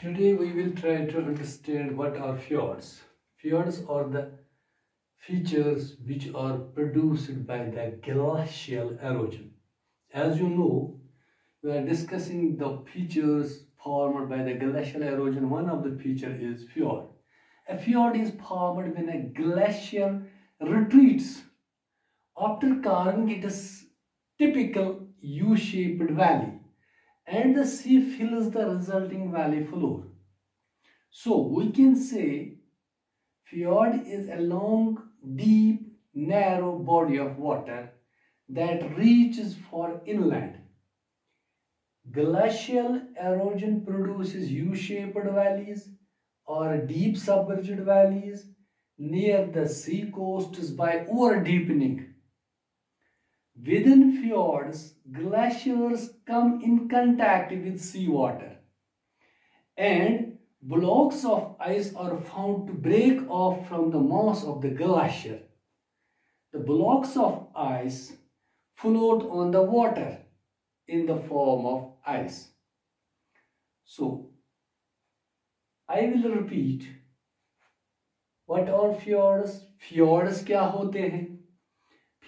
Today we will try to understand what are fjords. Fjords are the features which are produced by the glacial erosion. As you know, we are discussing the features formed by the glacial erosion. One of the feature is fjord. A fjord is formed when a glacier retreats after carving its typical U-shaped valley and the sea fills the resulting valley floor. So we can say fjord is a long, deep, narrow body of water that reaches far inland. Glacial erosion produces U-shaped valleys or deep submerged valleys near the sea coasts by over-deepening. Within fjords, glaciers come in contact with seawater and blocks of ice are found to break off from the mass of the glacier. The blocks of ice float on the water in the form of ice. So, I will repeat. What are fjords? Fjords क्या होते हैं?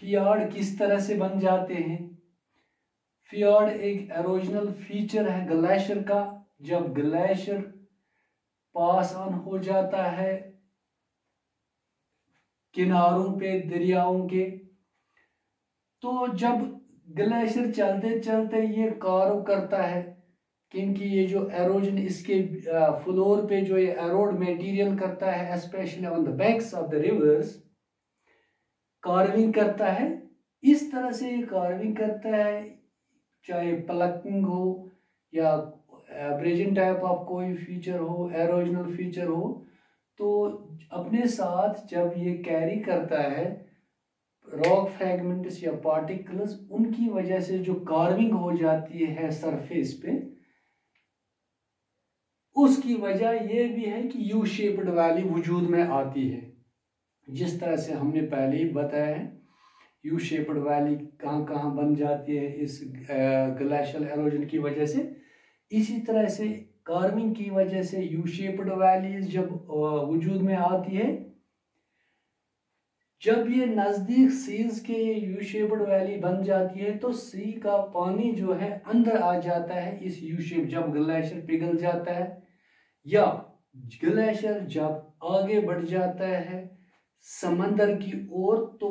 fjord किस तरह से बन जाते हैं? fjord एक एरोजनल फीचर है ग्लेशियर का. जब ग्लेशियर पास ऑन हो जाता है किनारों पे दरियाओं के, तो जब ग्लेशियर चलते चलते ये कार्व करता है, क्योंकि ये जो एरोजन इसके फ्लोर पे जो ये एरोड मटेरियल करता है, specially on the banks of the reverse, carving करता है. इस तरह से ये कार्विंग करता है, चाहे प्लकिंग हो या एब्रेजन टाइप ऑफ कोई फीचर हो, एरोजनल फीचर हो, तो अपने साथ जब ये कैरी करता है रॉक फ्रैगमेंट्स या पार्टिकल्स, उनकी वजह से जो कार्विंग हो जाती है सरफेस पे, उसकी वजह ये भी है कि यू शेप्ड वैली वजूद में आती है. जिस तरह से हमने पहले ही बताया है यू शेप्ड वैली कहाँ कहाँ बन जाती है इस ग्लेशियल एरोजन की वजह से, इसी तरह से कार्विंग की वजह से यू शेप्ड वैलीज जब वजूद में आती है, जब ये नजदीक सीज के ये यू शेप्ड वैली बन जाती है, तो सी का पानी जो है अंदर आ जाता है इस यू शेप. जब ग्लेशियर पिघल जाता है या ग्लेशियर जब आगे बढ़ जाता है समंदर की ओर, तो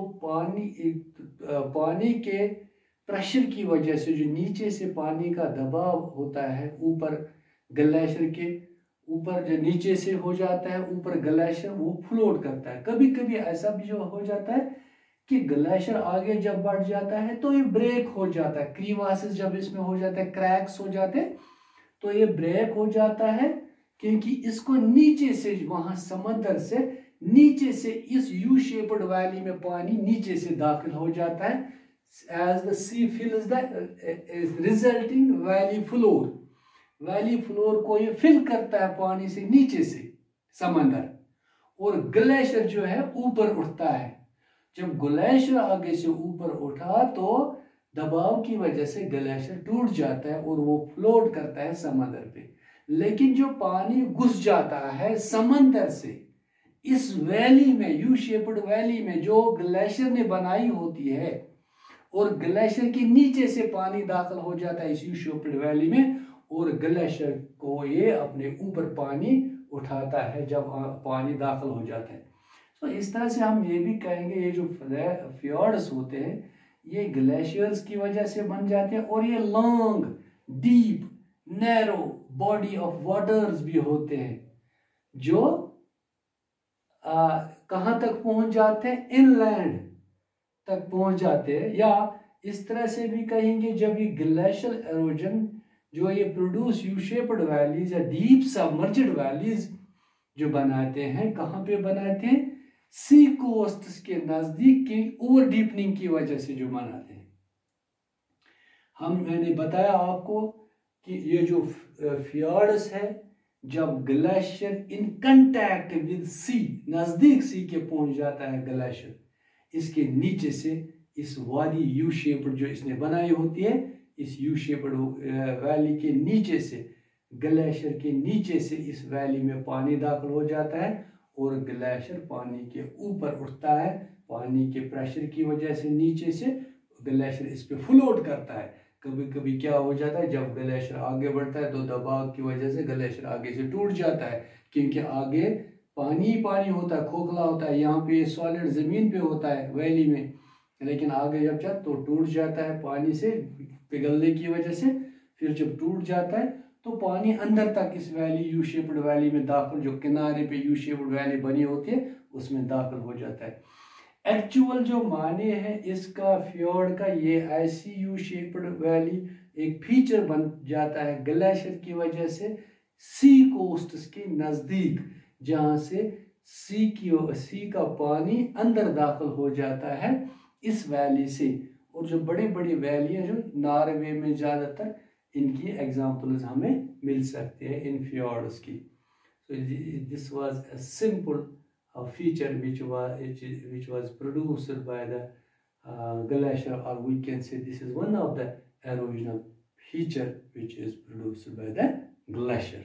पानी के प्रेशर की वजह से जो नीचे से पानी का दबाव होता है ऊपर ग्लेशियर के ऊपर, जो नीचे से हो जाता है ऊपर ग्लेशियर वो फ्लोट करता है. कभी कभी ऐसा भी जो हो जाता है कि ग्लेशियर आगे जब बढ़ जाता है तो ये ब्रेक हो जाता है, क्रीवासेस जब इसमें हो जाता है, क्रैक्स हो जाते हैं, तो ये ब्रेक हो जाता है क्योंकि इसको नीचे से, वहां समंदर से नीचे से इस यू शेप्ड वैली में पानी नीचे से दाखिल हो जाता है. As the sea fills the resulting valley floor, valley floor को ये फिल करता है पानी से नीचे से समंदर, और ग्लेशियर जो है ऊपर उठता है. जब ग्लेशियर आगे से ऊपर उठा तो दबाव की वजह से ग्लेशियर टूट जाता है और वो फ्लोट करता है समंदर पे. लेकिन जो पानी घुस जाता है समंदर से इस वैली में, यू शेप्ड वैली में जो ग्लेशियर ने बनाई होती है, और ग्लेशियर के नीचे से पानी दाखिल हो जाता है इस यू शेप्ड वैली में, और ग्लेशियर को ये अपने ऊपर पानी उठाता है जब पानी दाखिल हो जाता है. तो इस तरह से हम ये भी कहेंगे ये जो fjords होते हैं ये ग्लेशियर्स की वजह से बन जाते हैं, और ये long, deep, narrow body of waters भी होते हैं जो कहाँ तक पहुंच जाते हैं, इनलैंड तक पहुंच जाते हैं. या इस तरह से भी कहेंगे जब ये ग्लेशियल एरोजन जो ये प्रोड्यूस यू शेप्ड वैलीज या डीप सबमर्ज्ड वैलीज जो बनाते हैं, कहाँ पे बनाते हैं, सी कोस्ट के नजदीक की ओवर डीपनिंग की वजह से जो बनाते हैं. मैंने बताया आपको कि ये जो fjords है, जब glacier in contact with sea, नजदीक सी के पहुंच जाता है ग्लेशियर, इसके नीचे से इस वादी यू शेप्ड जो इसने बनाई होती है, इस यू शेप्ड वैली के नीचे से ग्लेशियर के नीचे से इस वैली में पानी दाखिल हो जाता है और ग्लेशियर पानी के ऊपर उठता है। पानी के प्रेशर की वजह से नीचे से ग्लेशियर इस पे फ्लोट करता है। कभी कभी क्या हो जाता है, जब ग्लेशियर आगे बढ़ता है तो दबाव की वजह से ग्लेशियर आगे से टूट जाता है, क्योंकि आगे पानी ही पानी होता है, खोखला होता है। यहाँ पे सॉलिड ज़मीन पे होता है वैली में, लेकिन आगे जब जाता तो टूट जाता है पानी से पिघलने की वजह से। फिर जब टूट जाता है तो पानी अंदर तक इस वैली, यू शेप्ड वैली में दाखिल, जो किनारे पे यू शेप्ड वैली बनी होती है उसमें दाखिल हो जाता है। एक्चुअल जो माने हैं इसका फ्योर्ड का, ये ऐसी यू शेप्ड वैली एक फीचर बन जाता है ग्लेशियर की वजह से सी कोस्ट्स के नज़दीक, जहाँ से सी का पानी अंदर दाखिल हो जाता है इस वैली से। और जो बड़ी बड़ी वैली है जो नॉर्वे में ज़्यादातर, इनकी एग्जांपल्स हमें मिल सकते हैं इन फ्योर्ड्स की। So this was a simple feature which was produced by the glacier, or we can say this is one of the erosional feature which is produced by the glacier.